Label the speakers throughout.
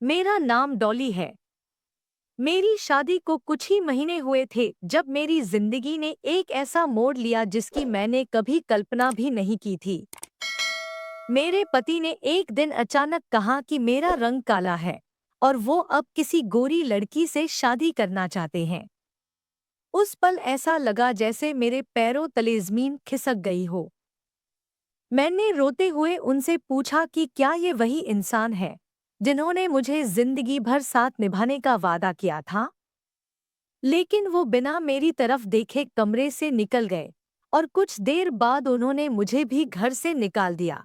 Speaker 1: मेरा नाम डॉली है। मेरी शादी को कुछ ही महीने हुए थे जब मेरी जिंदगी ने एक ऐसा मोड़ लिया जिसकी मैंने कभी कल्पना भी नहीं की थी। मेरे पति ने एक दिन अचानक कहा कि मेरा रंग काला है और वो अब किसी गोरी लड़की से शादी करना चाहते हैं। उस पल ऐसा लगा जैसे मेरे पैरों तले जमीन खिसक गई हो। मैंने रोते हुए उनसे पूछा कि क्या ये वही इंसान है जिन्होंने मुझे जिंदगी भर साथ निभाने का वादा किया था। लेकिन वो बिना मेरी तरफ देखे कमरे से निकल गए और कुछ देर बाद उन्होंने मुझे भी घर से निकाल दिया।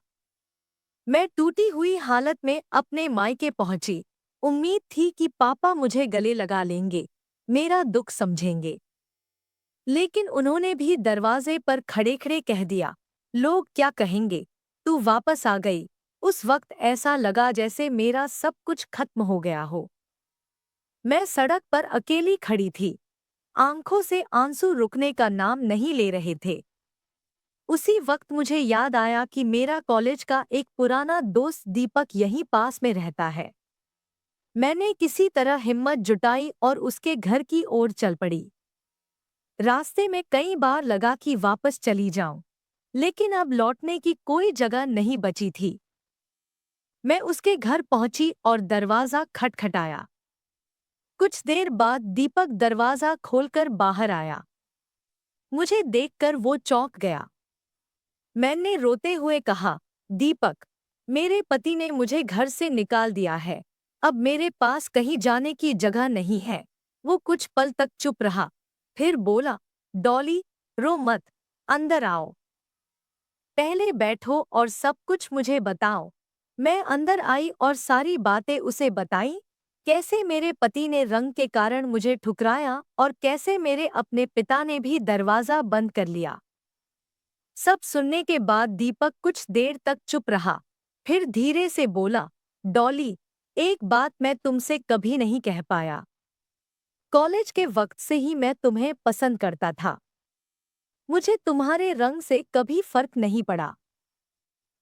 Speaker 1: मैं टूटी हुई हालत में अपने मायके पहुंची। उम्मीद थी कि पापा मुझे गले लगा लेंगे, मेरा दुख समझेंगे। लेकिन उन्होंने भी दरवाजे पर खड़े खड़े कह दिया, लोग क्या कहेंगे, तू वापस आ गई। उस वक्त ऐसा लगा जैसे मेरा सब कुछ खत्म हो गया हो। मैं सड़क पर अकेली खड़ी थी, आंखों से आंसू रुकने का नाम नहीं ले रहे थे। उसी वक्त मुझे याद आया कि मेरा कॉलेज का एक पुराना दोस्त दीपक यहीं पास में रहता है। मैंने किसी तरह हिम्मत जुटाई और उसके घर की ओर चल पड़ी। रास्ते में कई बार लगा कि वापस चली जाऊं, लेकिन अब लौटने की कोई जगह नहीं बची थी। मैं उसके घर पहुंची और दरवाजा खटखटाया। कुछ देर बाद दीपक दरवाजा खोलकर बाहर आया। मुझे देखकर वो चौंक गया। मैंने रोते हुए कहा, दीपक, मेरे पति ने मुझे घर से निकाल दिया है। अब मेरे पास कहीं जाने की जगह नहीं है। वो कुछ पल तक चुप रहा, फिर बोला, डॉली, रो मत, अंदर आओ। पहले बैठो और सब कुछ मुझे बताओ। मैं अंदर आई और सारी बातें उसे बताई। कैसे मेरे पति ने रंग के कारण मुझे ठुकराया और कैसे मेरे अपने पिता ने भी दरवाजा बंद कर लिया। सब सुनने के बाद दीपक कुछ देर तक चुप रहा, फिर धीरे से बोला, डॉली, एक बात मैं तुमसे कभी नहीं कह पाया। कॉलेज के वक्त से ही मैं तुम्हें पसंद करता था। मुझे तुम्हारे रंग से कभी फर्क नहीं पड़ा।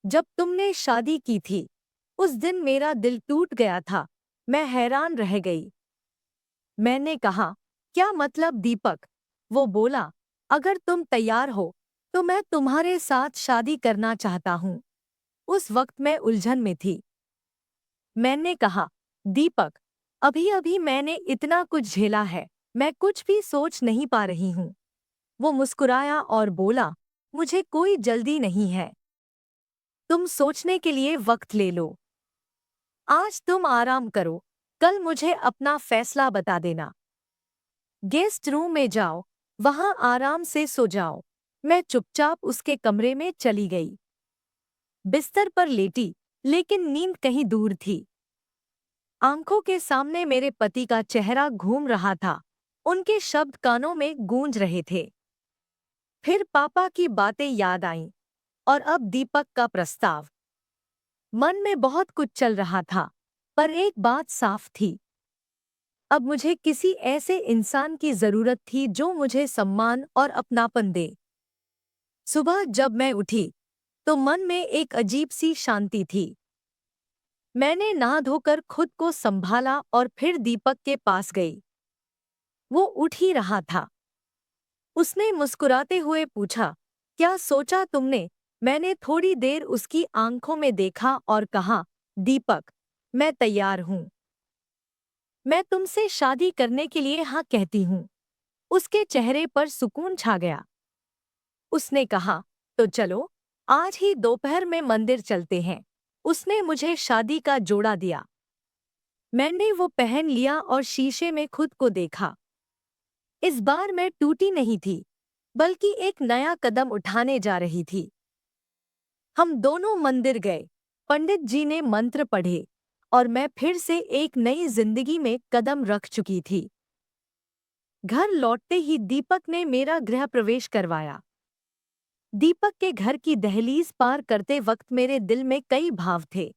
Speaker 1: जब तुमने शादी की थी, उस दिन मेरा दिल टूट गया था। मैं हैरान रह गई। मैंने कहा, क्या मतलब दीपक? वो बोला, अगर तुम तैयार हो तो मैं तुम्हारे साथ शादी करना चाहता हूँ। उस वक्त मैं उलझन में थी। मैंने कहा, दीपक, अभी अभी मैंने इतना कुछ झेला है, मैं कुछ भी सोच नहीं पा रही हूँ। वो मुस्कुराया और बोला, मुझे कोई जल्दी नहीं है। तुम सोचने के लिए वक्त ले लो। आज तुम आराम करो, कल मुझे अपना फैसला बता देना। गेस्ट रूम में जाओ, वहां आराम से सो जाओ। मैं चुपचाप उसके कमरे में चली गई। बिस्तर पर लेटी, लेकिन नींद कहीं दूर थी। आंखों के सामने मेरे पति का चेहरा घूम रहा था। उनके शब्द कानों में गूंज रहे थे। फिर पापा की बातें याद आईं और अब दीपक का प्रस्ताव। मन में बहुत कुछ चल रहा था, पर एक बात साफ थी। अब मुझे किसी ऐसे इंसान की जरूरत थी जो मुझे सम्मान और अपनापन दे। सुबह जब मैं उठी, तो मन में एक अजीब सी शांति थी। मैंने नहा धोकर खुद को संभाला और फिर दीपक के पास गई। वो उठ ही रहा था। उसने मुस्कुराते हुए पूछा, क्या सोचा तुमने? मैंने थोड़ी देर उसकी आंखों में देखा और कहा, दीपक, मैं तैयार हूं। मैं तुमसे शादी करने के लिए हाँ कहती हूँ। उसके चेहरे पर सुकून छा गया। उसने कहा, तो चलो, आज ही दोपहर में मंदिर चलते हैं। उसने मुझे शादी का जोड़ा दिया। मैंने वो पहन लिया और शीशे में खुद को देखा। इस बार मैं टूटी नहीं थी, बल्कि एक नया कदम उठाने जा रही थी। हम दोनों मंदिर गए, पंडित जी ने मंत्र पढ़े और मैं फिर से एक नई जिंदगी में कदम रख चुकी थी। घर लौटते ही दीपक ने मेरा गृह प्रवेश करवाया। दीपक के घर की दहलीज पार करते वक्त मेरे दिल में कई भाव थे।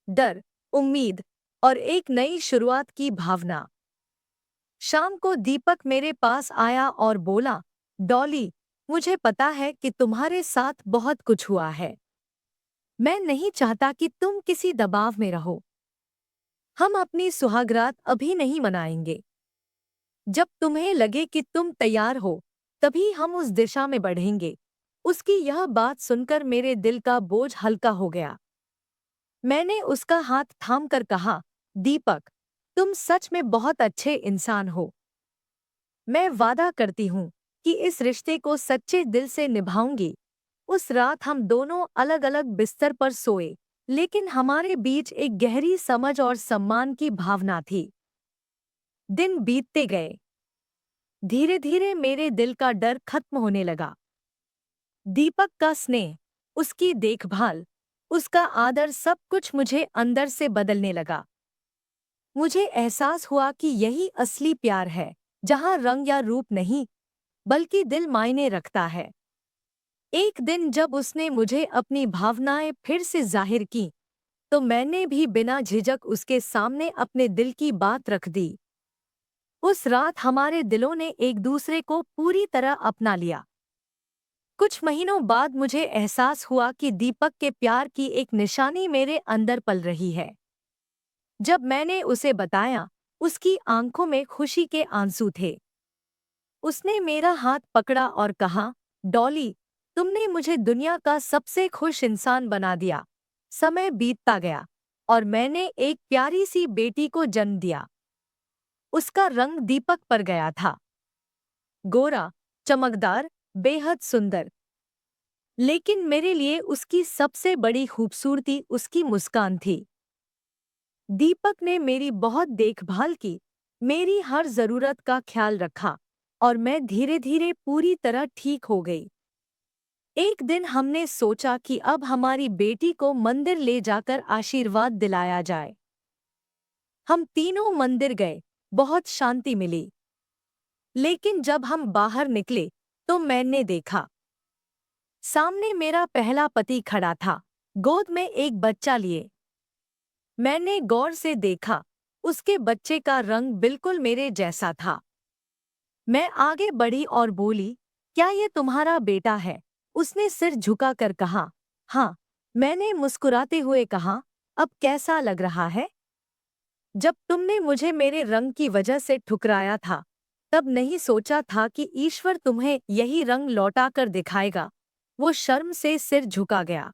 Speaker 1: डर, उम्मीद और एक नई शुरुआत की भावना। शाम को दीपक मेरे पास आया और बोला, डॉली, मुझे पता है कि तुम्हारे साथ बहुत कुछ हुआ है। मैं नहीं चाहता कि तुम किसी दबाव में रहो। हम अपनी सुहागरात अभी नहीं मनाएंगे। जब तुम्हें लगे कि तुम तैयार हो, तभी हम उस दिशा में बढ़ेंगे। उसकी यह बात सुनकर मेरे दिल का बोझ हल्का हो गया। मैंने उसका हाथ थामकर कहा, दीपक, तुम सच में बहुत अच्छे इंसान हो। मैं वादा करती हूँ कि इस रिश्ते को सच्चे दिल से निभाऊंगी। उस रात हम दोनों अलग अलग बिस्तर पर सोए, लेकिन हमारे बीच एक गहरी समझ और सम्मान की भावना थी। दिन बीतते गए। धीरे धीरे मेरे दिल का डर खत्म होने लगा। दीपक का स्नेह, उसकी देखभाल, उसका आदर सब कुछ मुझे अंदर से बदलने लगा। मुझे एहसास हुआ कि यही असली प्यार है, जहाँ रंग या रूप नहीं, बल्कि दिल मायने रखता है। एक दिन जब उसने मुझे अपनी भावनाएं फिर से जाहिर की, तो मैंने भी बिना झिझक उसके सामने अपने दिल की बात रख दी। उस रात हमारे दिलों ने एक दूसरे को पूरी तरह अपना लिया। कुछ महीनों बाद मुझे एहसास हुआ कि दीपक के प्यार की एक निशानी मेरे अंदर पल रही है। जब मैंने उसे बताया, उसकी आंखों में खुशी के आंसू थे। उसने मेरा हाथ पकड़ा और कहा, डॉली, तुमने मुझे दुनिया का सबसे खुश इंसान बना दिया। समय बीतता गया और मैंने एक प्यारी सी बेटी को जन्म दिया। उसका रंग दीपक पर गया था, गोरा, चमकदार, बेहद सुंदर। लेकिन मेरे लिए उसकी सबसे बड़ी खूबसूरती उसकी मुस्कान थी। दीपक ने मेरी बहुत देखभाल की, मेरी हर जरूरत का ख्याल रखा और मैं धीरे धीरे पूरी तरह ठीक हो गई। एक दिन हमने सोचा कि अब हमारी बेटी को मंदिर ले जाकर आशीर्वाद दिलाया जाए। हम तीनों मंदिर गए, बहुत शांति मिली। लेकिन जब हम बाहर निकले, तो मैंने देखा, सामने मेरा पहला पति खड़ा था, गोद में एक बच्चा लिए। मैंने गौर से देखा, उसके बच्चे का रंग बिल्कुल मेरे जैसा था। मैं आगे बढ़ी और बोली, क्या ये तुम्हारा बेटा है? उसने सिर झुकाकर कहा, हाँ। मैंने मुस्कुराते हुए कहा, अब कैसा लग रहा है? जब तुमने मुझे मेरे रंग की वजह से ठुकराया था, तब नहीं सोचा था कि ईश्वर तुम्हें यही रंग लौटा कर दिखाएगा। वो शर्म से सिर झुका गया।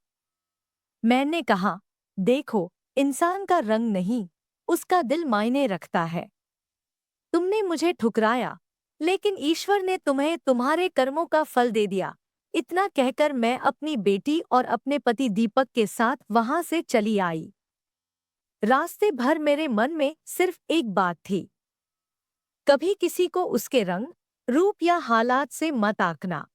Speaker 1: मैंने कहा, देखो, इंसान का रंग नहीं, उसका दिल मायने रखता है। तुमने मुझे ठुकराया, लेकिन ईश्वर ने तुम्हें तुम्हारे कर्मों का फल दे दिया। इतना कहकर मैं अपनी बेटी और अपने पति दीपक के साथ वहां से चली आई। रास्ते भर मेरे मन में सिर्फ एक बात थी, कभी किसी को उसके रंग, रूप या हालात से मत आंकना।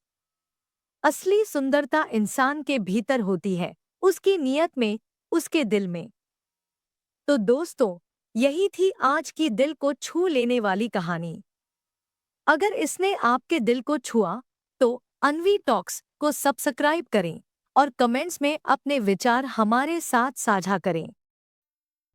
Speaker 1: असली सुंदरता इंसान के भीतर होती है, उसकी नीयत में, उसके दिल में। तो दोस्तों, यही थी आज की दिल को छू लेने वाली कहानी। अगर इसने आपके दिल को छुआ, तो अनवी टॉक्स को सब्सक्राइब करें और कमेंट्स में अपने विचार हमारे साथ साझा करें।